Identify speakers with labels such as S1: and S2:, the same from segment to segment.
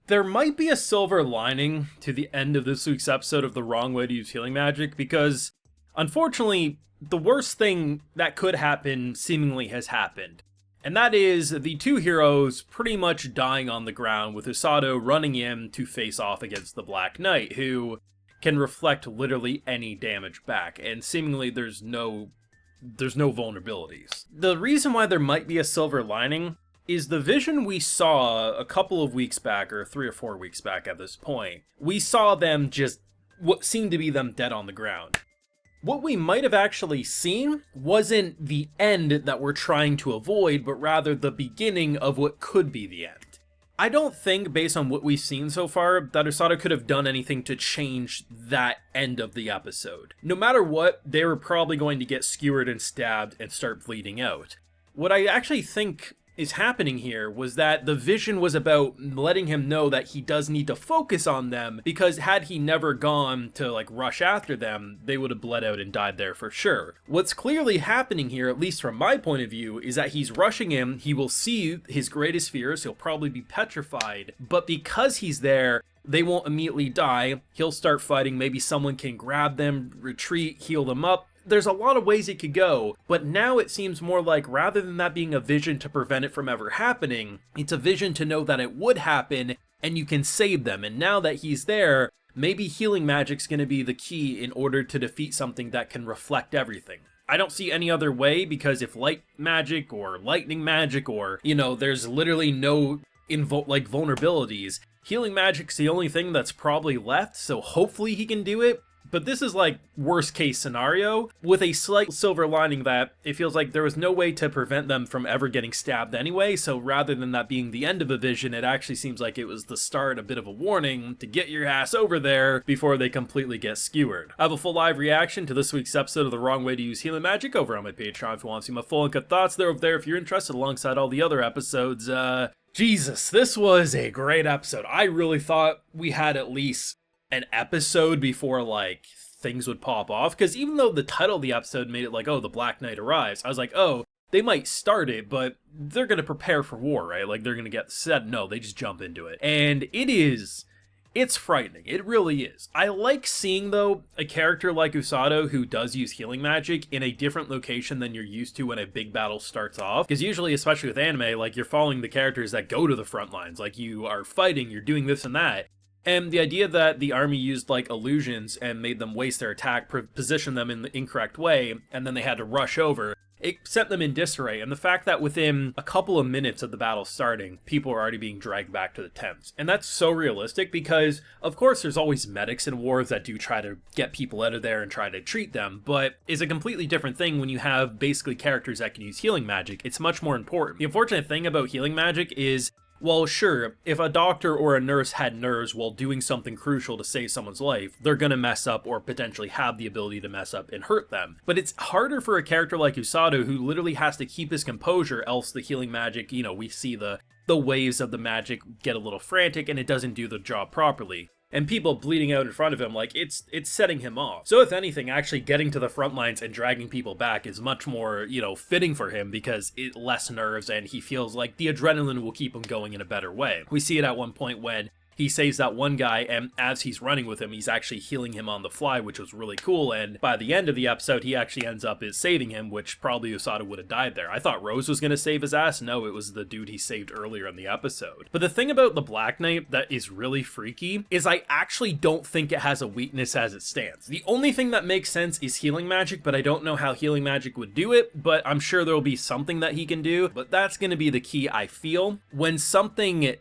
S1: There might be a silver lining to the end of this week's episode of The Wrong Way to Use Healing Magic, because unfortunately, the worst thing that could happen seemingly has happened. And that is the two heroes pretty much dying on the ground, with Usato running in to face off against the Black Knight, who can reflect literally any damage back, and seemingly there's no vulnerabilities. The reason why there might be a silver lining is the vision we saw a couple of weeks back, or 3 or 4 weeks back at this point. We saw them just, what seemed to be them dead on the ground. What we might have actually seen wasn't the end that we're trying to avoid, but rather the beginning of what could be the end. I don't think, based on what we've seen so far, that Usato could have done anything to change that end of the episode. No matter what, they were probably going to get skewered and stabbed and start bleeding out. What I actually think is happening here was that the vision was about letting him know that he does need to focus on them, because had he never gone to rush after them, they would have bled out and died there for sure. What's clearly happening here, at least from my point of view, is that he's rushing him. He will see his greatest fears, he'll probably be petrified, but because he's there, they won't immediately die. He'll start fighting, maybe someone can grab them, retreat, heal them up. There's a lot of ways it could go, but now it seems more like, rather than that being a vision to prevent it from ever happening, it's a vision to know that it would happen and you can save them. And now that he's there, maybe healing magic's going to be the key in order to defeat something that can reflect everything. I don't see any other way, because if light magic or lightning magic or, there's literally no vulnerabilities, healing magic's the only thing that's probably left, so hopefully he can do it. But this is worst case scenario, with a slight silver lining that it feels like there was no way to prevent them from ever getting stabbed anyway, so rather than that being the end of a vision, it actually seems like it was the start, a bit of a warning to get your ass over there before they completely get skewered. I have a full live reaction to this week's episode of The Wrong Way to Use Healing Magic over on my Patreon if you want to see my full uncut thoughts. They're over there if you're interested, alongside all the other episodes. Jesus, this was a great episode. I really thought we had at least an episode before things would pop off, because even though the title of the episode made it oh, the Black Knight arrives, I was like, oh, they might start it, but they're gonna prepare for war, right? They're gonna get set. No, they just jump into it, and it's frightening. It really is. I like seeing, though, a character like Usato who does use healing magic in a different location than you're used to when a big battle starts off. Because usually, especially with anime, you're following the characters that go to the front lines. You are fighting, you're doing this and that. And the idea that the army used illusions and made them waste their attack, position them in the incorrect way, and then they had to rush over, it sent them in disarray. And the fact that within a couple of minutes of the battle starting, people are already being dragged back to the tents. And that's so realistic, because of course there's always medics in wars that do try to get people out of there and try to treat them, but it's a completely different thing when you have basically characters that can use healing magic. It's much more important. The unfortunate thing about healing magic is, well, sure, if a doctor or a nurse had nerves while doing something crucial to save someone's life, they're gonna mess up or potentially have the ability to mess up and hurt them. But it's harder for a character like Usato, who literally has to keep his composure, else the healing magic, we see the waves of the magic get a little frantic and it doesn't do the job properly. And people bleeding out in front of him, it's setting him off. So if anything, actually getting to the front lines and dragging people back is much more, fitting for him, because it less nerves and he feels like the adrenaline will keep him going in a better way. We see it at one point when he saves that one guy, and as he's running with him, he's actually healing him on the fly, which was really cool. And by the end of the episode, he actually ends up saving him, which probably Usato would have died there. I thought Rose was going to save his ass. No, it was the dude he saved earlier in the episode. But the thing about the Black Knight that is really freaky is I actually don't think it has a weakness as it stands. The only thing that makes sense is healing magic, but I don't know how healing magic would do it, but I'm sure there'll be something that he can do. But that's going to be the key, I feel. When something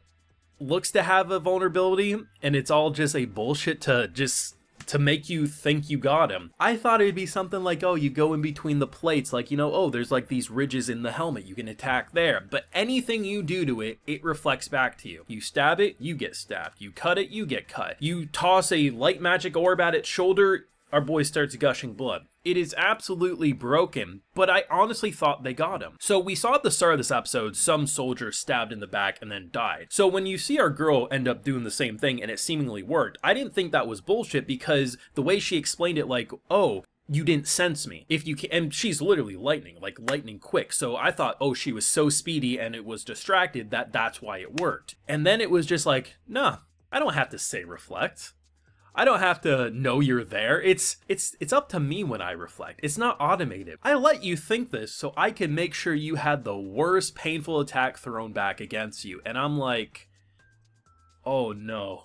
S1: looks to have a vulnerability and it's all just a bullshit to make you think you got him. I thought it'd be something like, oh, you go in between the plates, oh, there's these ridges in the helmet, you can attack there. But anything you do to it, it reflects back to you. You stab it, you get stabbed. You cut it, you get cut. You toss a light magic orb at its shoulder, our boy starts gushing blood. It is absolutely broken, but I honestly thought they got him. So we saw at the start of this episode, some soldier stabbed in the back and then died. So when you see our girl end up doing the same thing and it seemingly worked, I didn't think that was bullshit, because the way she explained it, oh, you didn't sense me. If you can, and she's literally lightning, like lightning quick. So I thought, oh, she was so speedy and it was distracted that's why it worked. And then it was just like, nah, I don't have to say reflect. I don't have to know you're there. It's up to me when I reflect. It's not automated. I let you think this so I can make sure you had the worst painful attack thrown back against you. And I'm like, oh no.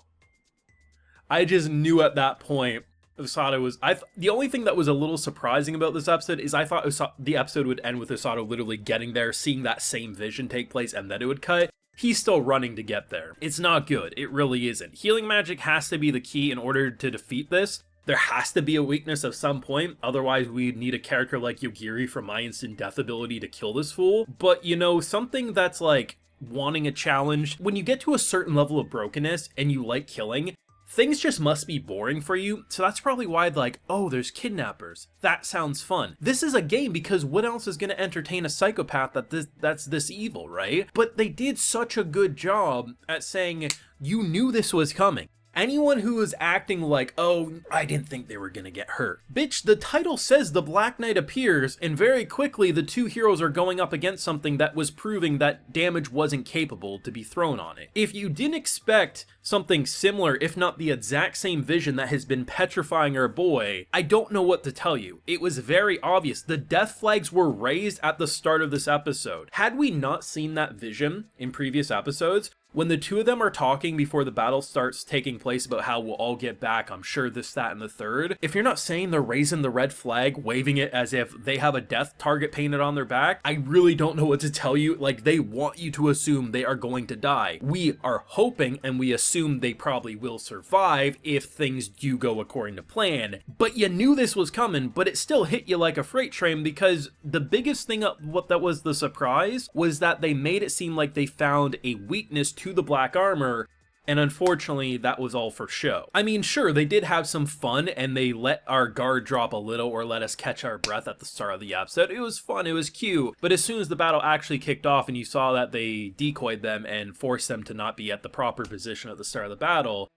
S1: I just knew at that point Usato was... the only thing that was a little surprising about this episode is I thought the episode would end with Usato literally getting there, seeing that same vision take place, and then it would cut. He's still running to get there. It's not good. It really isn't. Healing magic has to be the key in order to defeat this. There has to be a weakness of some point. Otherwise, we'd need a character like Yogiri from my instant death ability to kill this fool. But, you know, something that's like wanting a challenge. When you get to a certain level of brokenness and you like killing, things just must be boring for you, so that's probably why, like, oh, there's kidnappers. That sounds fun. This is a game because what else is going to entertain a psychopath that's this evil, right? But they did such a good job at saying, you knew this was coming. Anyone who is acting like, oh, I didn't think they were gonna get hurt. Bitch, the title says the Black Knight appears, and very quickly the two heroes are going up against something that was proving that damage wasn't capable to be thrown on it. If you didn't expect something similar, if not the exact same vision that has been petrifying our boy, I don't know what to tell you. It was very obvious. The death flags were raised at the start of this episode. Had we not seen that vision in previous episodes, when the two of them are talking before the battle starts taking place about how we'll all get back, I'm sure this, that, and the third, if you're not saying they're raising the red flag, waving it as if they have a death target painted on their back, I really don't know what to tell you. Like, they want you to assume they are going to die. We are hoping and we assume they probably will survive if things do go according to plan. But you knew this was coming, but it still hit you like a freight train, because the biggest thing of what that was the surprise was that they made it seem like they found a weakness to the black armor, and unfortunately that was all for show. I mean, sure, they did have some fun and they let our guard drop a little or let us catch our breath at the start of the episode. It was fun, it was cute, but as soon as the battle actually kicked off and you saw that they decoyed them and forced them to not be at the proper position at the start of the battle,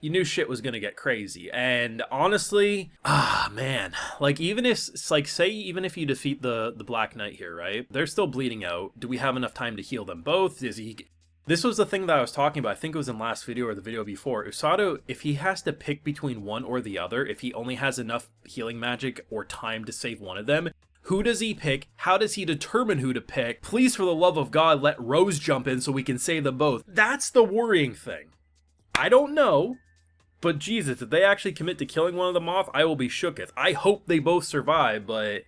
S1: you knew shit was gonna get crazy. And honestly, man, like, even if, like, say even if you defeat the Black Knight here, right, they're still bleeding out. Do we have enough time to heal them both? This was the thing that I was talking about, I think it was in last video or the video before. Usato, if he has to pick between one or the other, if he only has enough healing magic or time to save one of them, who does he pick? How does he determine who to pick? Please, for the love of God, let Rose jump in so we can save them both. That's the worrying thing. I don't know, but Jesus, if they actually commit to killing one of them off, I will be shooketh. I hope they both survive, but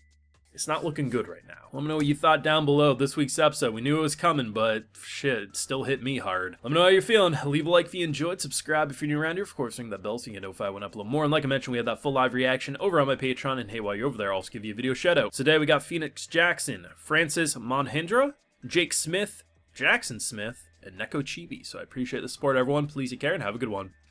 S1: it's not looking good right now. Let me know what you thought down below this week's episode. We knew it was coming, but shit, it still hit me hard. Let me know how you're feeling. Leave a like if you enjoyed. Subscribe if you're new around here. Of course, ring that bell so you get notified when I upload more. And like I mentioned, we had that full live reaction over on my Patreon. And hey, while you're over there, I'll also give you a video shout out. Today we got Phoenix Jackson, Francis Monhindra, Jake Smith, Jackson Smith, and Neko Chibi. So I appreciate the support, everyone. Please take care and have a good one.